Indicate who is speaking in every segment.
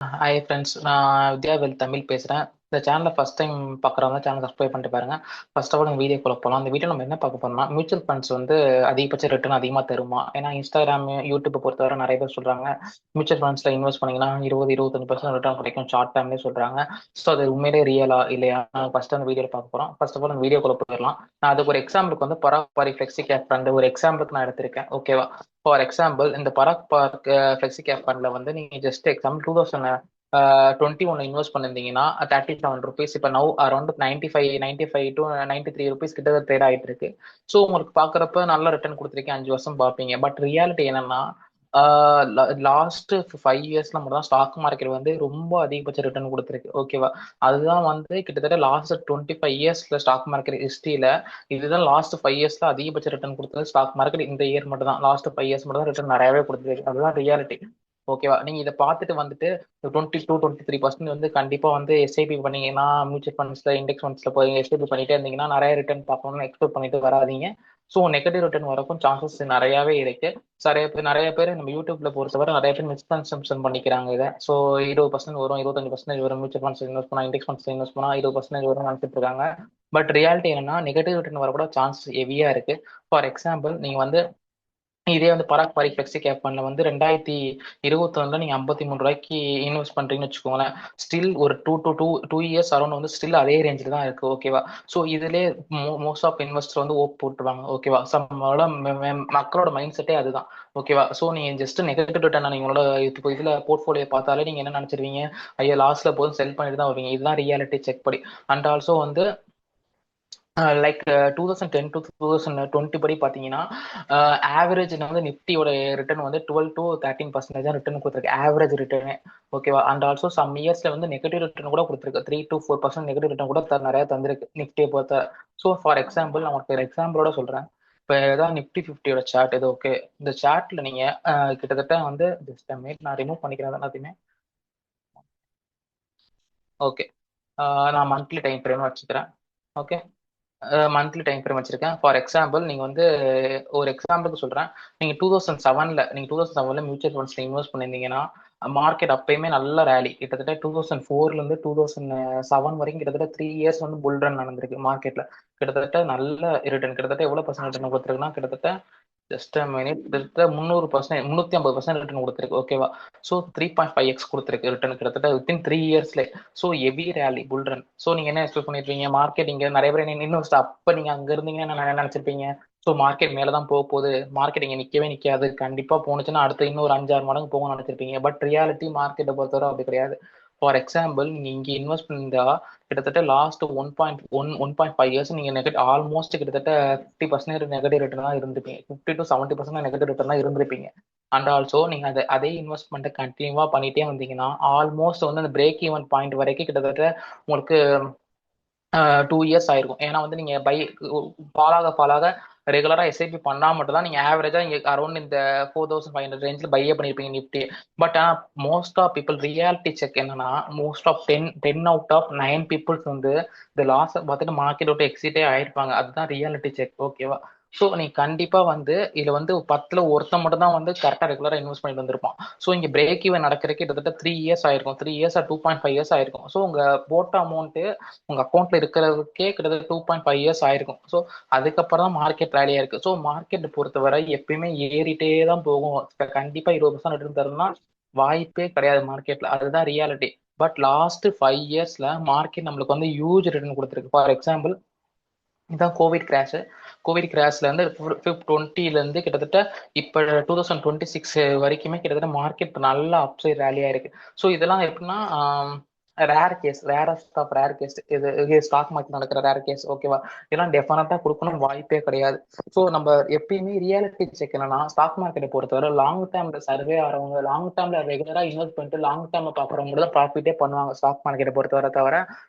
Speaker 1: Hi friends, நான் வித்யாவேல் தமிழ் பேசுகிறேன். இந்த சேனலை ஃபஸ்ட் டைம் பார்க்குறவங்க சேனல் சப்ஸ்கிரைப் பண்ணிட்டு பாருங்க. ஃபர்ஸ்ட் ஆஃப் ஆல் நம்ம வீடியோக்குள்ள போகலாம். அந்த வீடியோ நம்ம என்ன பார்க்க போறோம்னா, மியூச்சுவல் ஃபண்ட்ஸ் வந்து அதிகபட்ச ரிட்டர்ன் அதிகமாக தருமா? ஏன்னா இன்ஸ்டாகிராம், யூடியூப் பொறுத்தவரை நிறைய பேர் சொல்றாங்க மியூச்சுவல் ஃபண்ட்ஸ்ல இன்வெஸ்ட் பண்ணீங்கன்னா 20-25% ரிட்டர்ன் கிடைக்கும் ஷார்ட் டைம்லேயே சொல்றாங்க. ஸோ அது உண்மையிலே ரியலா இல்லையா? ஃபர்ஸ்ட் அந்த வீடியோவில் பார்க்க போறோம். ஃபர்ஸ்ட் ஆஃப் ஆல் அந்த வீடியோக்குள்ள போயிடலாம். நான் அதுக்கு ஒரு எக்ஸாம்பிளுக்கு வந்து பராக் ஃபிளெக்ஸி கேப் ஃபண்ட் ஒரு எக்ஸாம்பிளுக்கு நான் எடுத்திருக்கேன். ஓகேவா? ஃபார் எக்ஸாம்பிள் இந்த பராக் ஃபிளெக்ஸி கேப் ஃபண்ட்ல வந்து நீங்க ஜஸ்ட் எக்ஸாம்பிள் 2021 இன்வெஸ்ட் பண்ணிருந்தீங்கன்னா 37 rupees. இப்போ நவ் அரௌண்ட் 95 to 93 rupees கிட்ட ட்ரேட் ஆகிட்டு இருக்கு. ஸோ உங்களுக்கு பார்க்குறப்ப நல்ல ரிட்டர்ன் கொடுத்துருக்கேன், 5 வருஷம் பார்ப்பீங்க. பட் ரியாலிட்டி என்னன்னா, லாஸ்ட் 5 இயர்ஸ்ல மட்டும் தான் ஸ்டாக் மார்க்கெட் வந்து ரொம்ப அதிகபட்ச ரிட்டர்ன் கொடுத்துருக்கு. ஓகேவா? அதுதான் வந்து கிட்டத்தட்ட லாஸ்ட் 25 இயர்ஸ்ல ஸ்டாக் மார்க்கெட் ஹிஸ்டரியில இதுதான் லாஸ்ட் 5 இயர்ஸ்ல அதிகபட்ச ரிட்டர்ன் கொடுத்தது ஸ்டாக் மார்க்கெட். இந்த இயர் மட்டும் தான், லாஸ்ட் 5 இயர்ஸ் மட்டும் தான் ரிட்டர்ன் நிறையவே கொடுத்துருக்கு. அதுதான் ரியாலிட்டி. ஓகேவா? நீங்க இதை பார்த்துட்டு வந்துட்டு 22-23% வந்து கண்டிப்பா வந்து எஸ்ஐபி பண்ணீங்கன்னா, மியூச்சுவல் ஃபண்ட்ஸ்ல இண்டெக்ஸ் ஃபண்ட்ஸ்ல போய் எஸ்ஐபி பண்ணிட்டே இருந்தீங்கன்னா நிறைய ரிட்டர்ன் பார்க்கணும்னு எக்ஸ்பெக்ட் பண்ணிட்டு வராதீங்க. ஸோ நெகட்டிவ் ரிட்டர்ன் வரக்கும் சான்சஸ் நிறையாவே இருக்கு. நிறைய பேர் நம்ம யூடியூப்ல பொறுத்தவரை நிறைய பேர் மிஸ்கன்செப்ஷன் பண்ணிக்கிறாங்க இதை. ஸோ 20% வரும், 25% வரும், மியூச்சுவல் ஃபண்ட்ஸ் இன்வெஸ்ட் பண்ணா, இண்டெக்ஸ் ஃபண்ட்ஸ் இன்வெஸ்ட் பண்ணா 20% வரும் நினைச்சிட்டு இருக்காங்க. பட் ரியாலிட்டி என்னன்னா, நெகட்டிவ் ரிட்டர்ன் வரக்கூட சான்ஸ் ஹெவியா இருக்கு. ஃபார் எக்ஸாம்பிள், நீங்க வந்து இதே வந்து பராக் பாரிக் ஃபிளெக்ஸி கேப் ஃபண்ட்ல வந்து 2021 நீங்க 53 ரூபாய்க்கு இன்வெஸ்ட் பண்றீங்கன்னு வச்சுக்கோங்களேன். ஸ்டில் ஒரு டூ இயர்ஸ் அரௌண்ட் வந்து ஸ்டில் அதே ரேஞ்சில் தான் இருக்கு. ஓகேவா? ஸோ இதுலேயே மோஸ்ட் ஆஃப் இன்வெஸ்டர் வந்து ஓப் போட்டுருவாங்க. ஓகேவா? நம்மளோட மக்களோட மைண்ட் செட்டே அதுதான். ஓகேவா? ஸோ நீங்க ஜஸ்ட் நெகட்டிவ் ரிட்டர்ன் நீங்களோட இதுல போர்ட்ஃபோலியோ பார்த்தாலே நீங்க என்ன நினைச்சிருவீங்க? ஐயோ லாஸ்ட்ல போதும் செல் பண்ணிட்டு தான் வருவீங்க. இதுதான் ரியாலிட்டி செக் படி. அண்ட் ஆல்சோ வந்து லைக் 2010 to 2020 படி பார்த்தீங்கன்னா, ஆவரேஜ் வந்து நிஃப்டியோட ரிட்டர்ன் வந்து 12-13% தான் ரிட்டர்ன் கொடுத்துருக்கு, ஆவரேஜ் ரிட்டர்னு. ஓகேவா? அண்ட் ஆல்சோ சம் இயர்ஸ்ல வந்து நெகட்டிவ் ரிட்டர்ன் கூட கொடுத்துருக்கு, 3-4% நெகட்டிவ் ரிட்டர்ன் கூட நிறைய தந்திருக்கு நிஃப்டியை பொறுத்த. ஸோ ஃபார் எக்ஸாம்பிள், நான் உங்களுக்கு ஒரு எக்ஸாம்பிளோட சொல்றேன். இப்போ ஏதாவது நிஃப்டி 50யோட சார்ட் இது. ஓகே, இந்த சார்ட்ல நீங்க கிட்டத்தட்ட வந்து ஜஸ்ட் நான் ரிமூவ் பண்ணிக்கிறேன் எல்லாத்தையுமே. ஓகே, நான் மந்த்லி டைம் ஃப்ரேம் வச்சுக்கிறேன். ஓகே, மந்த்லி டைம் ஃப்ரேம் வச்சிருக்கேன். ஃபார் எக்ஸாம்பிள், நீங்க வந்து ஒரு எக்ஸாம்பிளுக்கு சொல்றேன். நீங்க 2007ல மியூச்சுவல் ஃபண்ட்ஸ்ல இன்வெஸ்ட் பண்ணியிருந்தீங்கன்னா, மார்க்கெட் அப்பயுமே நல்ல ரேலி. கிட்டத்தட்ட 2004ல இருந்து 2007 வரைக்கும் கிட்டத்தட்ட 3 இயர்ஸ் வந்து புல் ரன் நடந்திருக்கு மார்க்கெட்ல. கிட்டத்தட்ட நல்ல ரிட்டர்ன், கிட்டத்தட்ட எவ்வளவு பர்சன்ட் ரிட்டர்ன் கொடுத்துருக்குன்னா, கிட்டத்தட்ட ஜஸ்ட் மினிட், கிட்டத்தட்ட 300%, 350% ரிட்டர்ன் கொடுத்துருக்கு. ஓகேவா? ஸோ 3.5x கொடுத்துருக்கு ரிட்டர்ன் கிட்டத்தட்ட வித்தின் 3 இயர்ஸ்ல. So heavy rally bull run. So நீங்க என்ன எக்ஸ்பெக்ட் பண்ணிருப்பீங்க? மார்க்கெட் இங்க நிறைய பேர் இன்வெஸ்ட் அப்ப நீங்க அங்க இருந்தீங்கன்னா என்ன நினைச்சிருப்பீங்க? ஸோ மார்க்கெட் மேலதான் போக போகுது, மார்க்கெட் இங்க நிக்கவே நிக்காது, கண்டிப்பா போனுச்சுன்னா அடுத்து இன்னும் ஒரு 5-6 மடங்கு போகணும்னு நினைச்சிருப்பீங்க. பட் ரியாலிட்டி மார்க்கெட்டை பொறுத்தவரை அப்படி கிடையாது. ஃபார் எக்ஸாம்பிள், நீங்க இங்க இன்வெஸ்ட் பண்ணிருந்தா கிட்டத்தட்ட லாஸ்ட் 1.5 இயர்ஸ் நீங்க ஆல்மோஸ்ட் கிட்டத்தட்ட 50% நெகட்டிவ் ரிட்டர்ன் தான் இருந்திருப்பீங்க. 50-70% நெகட்டிவ் ரிட்டர்ன் தான் இருந்திருப்பீங்க. அண்ட் ஆல்சோ நீங்க அதே இன்வெஸ்ட்மெண்ட்டை கண்டினியூவா பண்ணிட்டே வந்தீங்கன்னா, ஆல்மோஸ்ட் வந்து அந்த பிரேக் ஈவன் பாயிண்ட் வரைக்கும் கிட்டத்தட்ட உங்களுக்கு 2 இயர்ஸ் ஆயிருக்கும். ஏன்னா வந்து நீங்க பாலாக ரெகுலரா எஸ்ஐபி பண்ணா மட்டும் தான் நீங்க ஆவரேஜா இங்க அரௌண்ட் இந்த 4500 ரேஞ்சில் பையே பண்ணிருப்பீங்க நிப்டி. பட் ஆனா most of people reality check என்னன்னா, most of 10 out of 9 peoples வந்து இந்த லாஸ் பார்த்துட்டு மார்க்கெட் விட்டு எக்ஸிட்டே ஆயிருப்பாங்க. அதுதான் ரியாலிட்டி செக். ஓகேவா? ஸோ நீ கண்டிப்பா வந்து இதுல வந்து 10ல ஒருத்தன் மட்டும் தான் வந்து கரெக்டா ரெகுலரா இன்வெஸ்ட் பண்ணிட்டு வந்திருப்பான். ஸோ இங்க பிரேக் ஈவன் நடக்கிறதுக்கு கிட்டத்தட்ட 3 இயர்ஸ் ஆயிருக்கும். 3 இயர்ஸ் 2.5 இயர்ஸ் ஆயிருக்கும். ஸோ உங்க போட்ட அமௌண்ட் உங்க அக்கௌண்ட்ல இருக்கிறதுக்கே கிட்டத்தட்ட 2.5 இயர்ஸ் ஆயிருக்கும். ஸோ அதுக்கப்புறம் தான் மார்க்கெட் ரேலியா இருக்கு. ஸோ மார்க்கெட் பொறுத்தவரை எப்பயுமே ஏறிட்டே தான் போகும். கண்டிப்பா 20% ரிட்டர்ன் தரும்னா வாய்ப்பே கிடையாது மார்க்கெட்ல. அதுதான் ரியாலிட்டி. பட் லாஸ்ட் 5 இயர்ஸ்ல மார்க்கெட் நம்மளுக்கு வந்து ஹியூஜ் ரிட்டர்ன் கொடுத்துருக்கு. ஃபார் எக்ஸாம்பிள், இதான் கோவிட் கிராஷ்ல இருந்து 2020ல இருந்து கிட்டத்தட்ட இப்ப 2026 வரைக்குமே கிட்டத்தட்ட மார்க்கெட் நல்ல அப்சைட் ரேலியா இருக்கு. ஸோ இதெல்லாம் எப்படின்னா, ரேரஸ்ட் ஆஃப் ரேர் கேஸ் இது ஸ்டாக் மார்க்கெட் நடக்கிற ரேர் கேஸ். ஓகேவா? இதெல்லாம் டெஃபினட்டா கொடுக்கணும் வாய்ப்பே கிடையாது. ஸோ நம்ம எப்பயுமே ரியாலிட்டி செக் என்னன்னா, ஸ்டாக் மார்க்கெட்டை பொறுத்தவரை லாங் டேர்ம்ல சர்வே ஆகிறவங்க, லாங் டேர்ம்ல ரெகுலரா இன்வெஸ்ட் பண்ணிட்டு லாங் டேர்ம்ல பாக்குறவங்க தான் ப்ராஃபிட்டே பண்ணுவாங்க ஸ்டாக் மார்க்கெட்டை பொறுத்தவரை. தவிர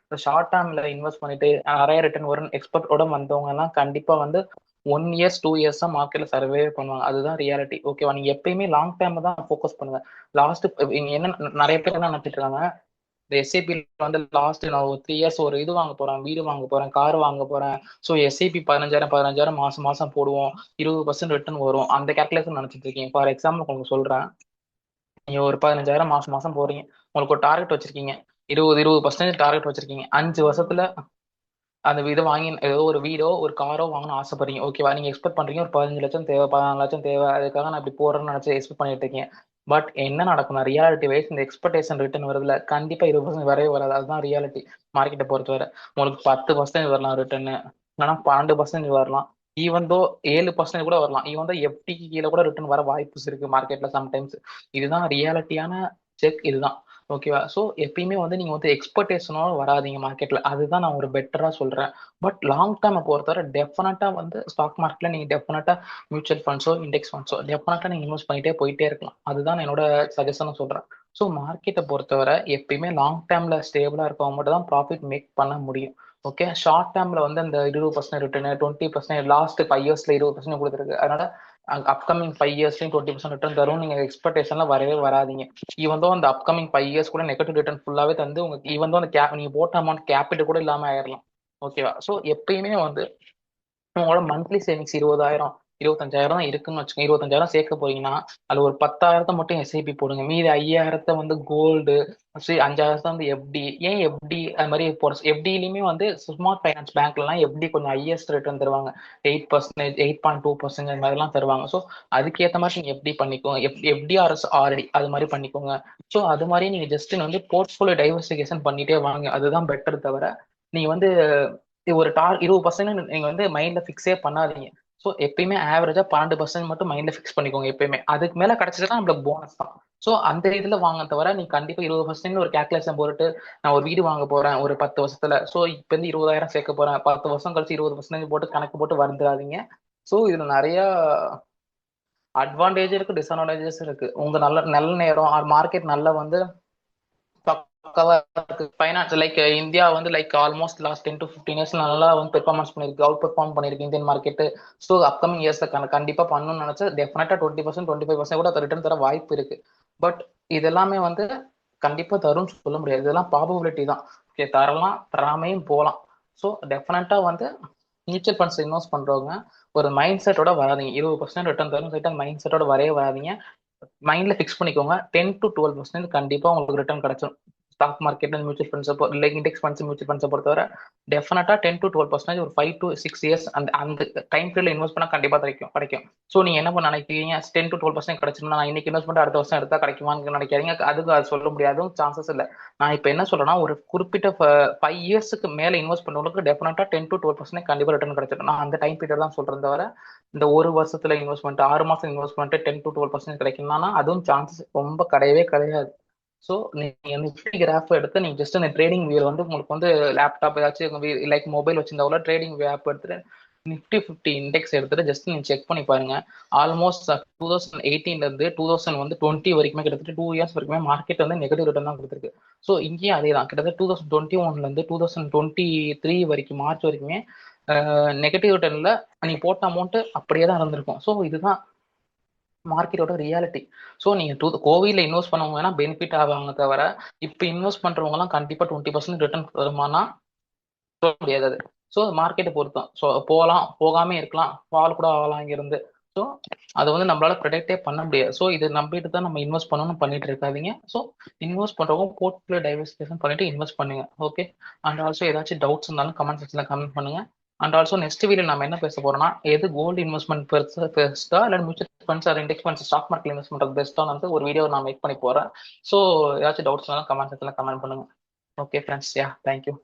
Speaker 1: ஷார்ட் டேர்ம்ல இன்வெஸ்ட் பண்ணிட்டு நிறைய ரிட்டர்ன் வரும் எக்ஸ்பெக்டோட வந்தவங்க எல்லாம் கண்டிப்பா வந்து 1 இயர்ஸ் 2 இயர்ஸ் தான் மார்க்கெட்ல சர்வே பண்ணுவாங்க. அதுதான் ரியாலிட்டி. ஓகேவா? நீங்க எப்பயுமே லாங் டேர்ம் தான் ஃபோக்கஸ் பண்ணுங்க. லாஸ்ட் என்ன நிறைய பேர் என்ன நினைச்சிட்டு இருக்காங்க, இந்த எஸ்ஐபி வந்து லாஸ்ட் நான் ஒரு 3 இயர்ஸ் ஒரு இது வாங்க போறேன், வீடு வாங்க போறேன், கார் வாங்க போறேன், ஸோ எஸ்ஐபி 15,000 மாசம் மாசம் போடுவோம், 20% ரிட்டர்ன் வரும், அந்த கேல்குலேஷன் நினைச்சிட்டு இருக்கீங்க. ஃபார் எக்ஸாம்பிள் உங்களுக்கு சொல்றேன். நீங்க ஒரு 15,000 மாசம் மாசம் போறீங்க, உங்களுக்கு ஒரு டார்கெட் வச்சிருக்கீங்க, 20% டார்கெட் வச்சிருக்கீங்க. 5 வருஷத்துல அந்த இதை வாங்கி ஏதோ ஒரு வீடோ ஒரு காரோ வாங்கணும்னு ஆசைப்படுறீங்க, ஓகேவா? நீங்க எக்ஸ்பெக்ட் பண்றீங்க ஒரு 15 லட்சம் தேவை, 14 லட்சம் தேவை, அதுக்காக நான் இப்படி போறேன்னு நினைச்சு எக்ஸ்பெக்ட் பண்ணிட்டு இருக்கீங்க. பட் என்ன நடக்கும்னா ரியாலிட்டி வைஸ் இந்த எக்ஸ்பெக்டேஷன் ரிட்டர்ன் வருதுல, கண்டிப்பா 20% வரவே வராது. அதுதான் ரியாலிட்டி. மார்க்கெட்டை பொறுத்தவரை உங்களுக்கு 10% வரலாம் ரிட்டர்ன், இல்லைன்னா 12% வரலாம், ஈவன் தோ 7% கூட வரலாம். ஈவன் தோ எஃப்டிக்கு கீழே கூட ரிட்டர்ன் வர வாய்ப்பு இருக்கு மார்க்கெட்ல சம்டைம்ஸ். இதுதான் ரியாலிட்டியான செக், இதுதான். ஓகேவா? ஸோ எப்பயுமே வந்து நீங்க வந்து எக்ஸ்பெக்டேஷனோட வராதீங்க மார்க்கெட்ல, அதுதான் நான் ஒரு பெட்டரா சொல்றேன். பட் லாங் டேர்மை பொறுத்தவரை டெஃபினட்டா வந்து ஸ்டாக் மார்க்கெட்ல நீங்க டெஃபினட்டா மியூச்சுவல் ஃபண்ட்ஸோ இண்டெக்ஸ் ஃபண்ட்ஸோ டெஃபினட்டா நீங்க இன்வெஸ்ட் பண்ணிட்டே போயிட்டே இருக்கலாம். அதுதான் என்னோட சஜஷனும் சொல்றேன். ஸோ மார்க்கெட்டை பொறுத்தவரை எப்பயுமே லாங் டேர்ம்ல ஸ்டேபிளா இருக்கவங்க மட்டும் தான் ப்ராஃபிட் மேக் பண்ண முடியும். ஓகே, ஷார்ட் டேர்ம்ல வந்து அந்த 20% ரிட்டர்ன், 20% லாஸ்ட் 5 இயர்ஸ்ல 20% கொடுத்துருக்கு, அதனால அப்கமிங் 5 இயர்ஸ்லயும் 20% ரிட்டர்ன் தரும் நீங்க எக்ஸ்பெக்டேஷன்ல வரவே வராதீங்க. ஈவன் தோ அந்த அப்கமிங் 5 இயர்ஸ் கூட நெகட்டிவ் ரிட்டர்ன் ஃபுல்லாவே தந்து உங்களுக்கு ஈவன் தோ அந்த நீங்க போட்ட அமௌண்ட் கேபிட்டல் கூட இல்லாம ஆயிரலாம். ஓகேவா? ஸோ எப்பயுமே வந்து உங்களோட மந்த்லி சேவிங்ஸ் 20,000 25,000 தான் இருக்குன்னு வச்சுக்கோங்க. 25,000 சேர்க்க போறீங்கன்னா அது ஒரு 10,000 மட்டும் எஸ்ஐபி போடுங்க. மீதி 5,000 வந்து கோல்டு, 5,000 வந்து எஃப்டி. ஏன் எஃப்டி அது மாதிரி போட? எஃப்டிலையுமே வந்து ஸ்மால் ஃபைனான்ஸ் பேங்க்லாம் எஃப்டி கொஞ்சம் ஹையஸ்ட் ரிட்டர்ன் தருவாங்க. 8%, 8.2% அந்த மாதிரிலாம் தருவாங்க. ஸோ அதுக்கேற்ற மாதிரி நீங்க எஃப்டி பண்ணிக்கோங்க. எஃப்டிஆர்எஸ் ஆர்டி அது மாதிரி பண்ணிக்கோங்க. ஸோ அது மாதிரி நீங்க ஜஸ்ட் வந்து போர்ட்ஃபோலியோ டைவர்சிஃபிகேஷன் பண்ணிட்டே வாங்க, அதுதான் பெட்டர். தவிர நீங்க வந்து இது ஒரு 20% நீங்க வந்து மைண்ட்ல ஃபிக்ஸே பண்ணாதீங்க. ஸோ எப்பயுமே ஆவரேஜா 12% மட்டும் மைண்ட்ல ஃபிக்ஸ் பண்ணிக்கோங்க எப்பயுமே. அதுக்கு மேல கிடைச்சதுன்னா நம்மளுக்கு போனஸ் தான். ஸோ அந்த இதுல வாங்க தவிர நீ கண்டிப்பா 20% ஒரு கேல்குலேஷன் போட்டு நான் ஒரு வீடு வாங்க போறேன் ஒரு 10 வருஷத்துல, ஸோ இப்ப இருந்து 20,000 சேர்க்க போறேன், 10 வருஷம் கழிச்சு 20% போட்டு கணக்கு போட்டு வந்துடாதீங்க. ஸோ இதுல நிறைய அட்வான்டேஜ் இருக்கு, டிஸ்அட்வான்டேஜஸ் இருக்கு. உங்க நல்ல நல்ல நேரம் மார்க்கெட் நல்லா வந்து பக்காவா இருக்கு. ஃபைனான்ஸ் லைக் இந்தியா வந்து like almost last 10 to 15 years நல்லா வந்து பெர்ஃபார்மன்ஸ் பண்ணிருக்கு, அவுட் பெர்ஃபார்ம் பண்ணிருக்கு இந்தியன் மார்க்கெட். ஸோ அப்கமிங் இயர்ஸ்ல கண்டிப்பா பண்ணணும்னு நினைச்சா டெஃபினட்டா 20% 25% கூட ரிட்டர்ன் தர வாய்ப்பு இருக்கு. பட் இது எல்லாமே வந்து கண்டிப்பா தரும்னு சொல்ல முடியாது, இதெல்லாம் ப்ராபபிலிட்டி தான். ஓகே, தரலாம் தராமையும் போகலாம். ஸோ டெஃபினட்டா வந்து மியூச்சுவல் ஃபண்ட்ஸ் இன்வெஸ்ட் பண்றவங்க ஒரு மைண்ட் செட்டோட வராதிங்க. 20% ரிட்டர்ன் தரும் சொல்லிட்டு மைண்ட் செட்டோட வரவே வராதிங்க. மைண்ட்ல ஃபிக்ஸ் பண்ணிக்கோங்க 10 to 12% கண்டிப்பா உங்களுக்கு ரிட்டர்ன் கிடைச்சிடும். ஸ்டாக் மார்க்கெட் மியூச்சுவல் ஃபண்ட்ஸ் இல்லை இண்டெக்ஸ் ஃபண்ட்ஸ் மியூச்சுவல் ஃபண்ட்ஸை பொறுத்தவரை டெஃபினட்டா 10 to 12% ஒரு 5 to 6 இயர்ஸ் அந்த அந்த டைம் பீரியட்ல இன்வெஸ்ட் பண்ணா கண்டிப்பா கிடைக்கும். ஸோ நீங்க என்ன பண்ண நினைக்கிறீங்க? 10 to 12% கிடைச்சிருந்தா நான் இன்னைக்கு இன்வெஸ்ட் பண்ணி அடுத்த வருஷம் எடுத்தா கிடைக்குமான்னு நினைக்கிறீங்க? அதுக்கு அது சொல்ல முடியாதும், சான்சஸ் இல்லை. நான் இப்போ என்ன சொல்றேன்னா ஒரு குறிப்பிட்ட 5 இயர்ஸ்க்கு மேல இன்வெஸ்ட் பண்ணவங்களுக்கு டெஃபினட்டா 10 to 12% கண்டிப்பா ரிட்டர்ன் கிடைச்சிடும். நான் அந்த டைம் பீரியட் தான் சொல்றேன். தவிர இந்த ஒரு வருஷத்துல இன்வெஸ்ட்மெண்ட் 6 மாசம் இன்வெஸ்ட்மெண்ட் 10 to 12% கிடைக்கும்னா அதுவும் சான்சஸ் ரொம்ப கிடையவே கிடையாது. ஸோ நீங்க நிஃப்டி கிராஃப் எடுத்து நீங்க ஜஸ்ட் அந்த ட்ரேடிங் வியூ வந்து உங்களுக்கு வந்து லேப்டாப் ஏதாச்சும் லைக் மொபைல் வச்சிருந்தா கூட ட்ரேடிங் ஆப் எடுத்துட்டு நிஃப்டி 50 இண்டெக்ஸ் எடுத்துட்டு ஜஸ்ட் நீங்க செக் பண்ணி பாருங்க. ஆல்மோஸ்ட் 2018ல இருந்து 2020 வரைக்குமே கிட்டத்தட்ட 2 இயர்ஸ் வரைக்குமே மார்க்கெட் வந்து நெகட்டிவ் ரிட்டர்ன் தான் கொடுத்துருக்கு. ஸோ இங்கேயும் அதே தான், கிட்டத்தட்ட 2021ல இருந்து 2023 வரைக்கும் மார்ச் வரைக்குமே நெகட்டிவ் ரிட்டர்ன்ல நீங்க போட்ட அமௌண்ட் அப்படியே தான் இருந்திருக்கும். ஸோ இதுதான் மார்க்கெட்டோட ரியாலிட்டி. ஸோ நீங்க கோவிட்ல இன்வெஸ்ட் பண்ணவங்க வேணா பெனிஃபிட் ஆவாங்க தவிர இப்போ இன்வெஸ்ட் பண்றவங்க எல்லாம் கண்டிப்பா 20% ரிட்டர்ன் வருமானா சொல்ல முடியாது அது. ஸோ மார்க்கெட்டை பொறுத்தோம். ஸோ போகலாம் போகாம இருக்கலாம், ஃபால் கூட ஆகலாம் இங்கிருந்து. ஸோ அதை வந்து நம்மளால ப்ரெடிக்டே பண்ண முடியாது. ஸோ இது நம்பிட்டு தான் நம்ம இன்வெஸ்ட் பண்ணணும்னு பண்ணிட்டு இருக்காதீங்க. ஸோ இன்வெஸ்ட் பண்றவங்க போர்ட்ஃபோலியோ டைவர்சிஃபிகேஷன் பண்ணிட்டு இன்வெஸ்ட் பண்ணுங்க. ஓகே, அண்ட் ஆல்சோ ஏதாச்சும் டவுட்ஸ் இருந்தாலும் கமெண்ட் செக்ஷன்ல கமெண்ட் பண்ணுங்க. அண்ட் ஆல்சோ நெக்ஸ்ட் வீடியோ நம்ம என்ன பேச போறோம்னா எது கோல்டு இன்வெஸ்ட்மெண்ட் பெஸ்ட்டா இல்லை mutual funds or index funds stock market invest பண்றது பெஸ்ட்டான வந்து ஒரு வீடியோ நான் மேக் பண்ணி போறேன். ஸோ ஏதாச்சும் டவுட்ஸ் இருந்தாலும் கமெண்ட் செக்ஷன்ல கமெண்ட் பண்ணுங்க. Okay friends, yeah thank you.